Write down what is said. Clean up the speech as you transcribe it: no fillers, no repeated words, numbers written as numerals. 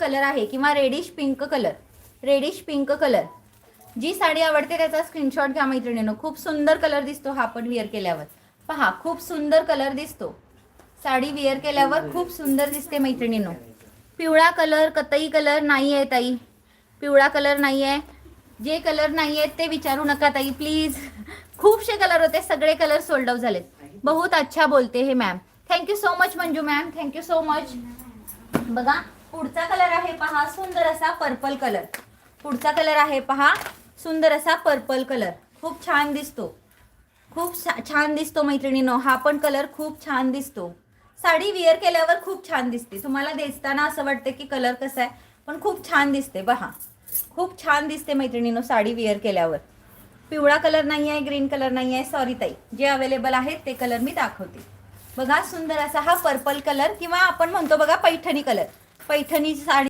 Colour आहे किंवा reddish pink colour, reddish pink colour, जी साडी आवडते त्याचा स्क्रीनशॉट घ्या मैत्रिणींनो. खूप सुंदर कलर दिसतो हा पण वेअर केल्यावर. पहा खूप सुंदर कलर दिसतो, साडी वेअर केल्यावर खूप सुंदर दिसते मैत्रिणींनो. पिवळा कलर, कतई कलर नाही आहे ताई, पिवळा कलर नाही आहे. जे कलर नाही आहेत ते विचारू नका ताई प्लीज. खूपशे कलर होते, सगळे कलर सोल्ड आउट झालेत. बहुत अच्छा बोलते हे ma'am. Thank you so much Manju ma'am, thank you so much. बघा पुढचा कलर आहे पहा, सुंदर असा पर्पल कलर. पुढचा कलर आहे पहा, सुंदर असा पर्पल कलर. खूप छान दिसतो, खूप छान दिसतो मैत्रिणींनो. हा पण कलर खूप छान दिसतो, साडी वेअर केल्यावर खूप छान दिसते. तुम्हाला दिसताना असं वाटतं की कलर कसा आहे, पण खूप छान दिसते. पहा खूप छान दिसते मैत्रिणींनो साडी वेअर केल्यावर. पिवळा कलर नाही आहे, ग्रीन कलर नाही आहे, सॉरी ताई. जे अवेलेबल आहेत ते कलर मी दाखवते. बघा सुंदर असा हा पर्पल कलर किंवा आपण म्हणतो बघा पैठणी कलर, पैठणी साडी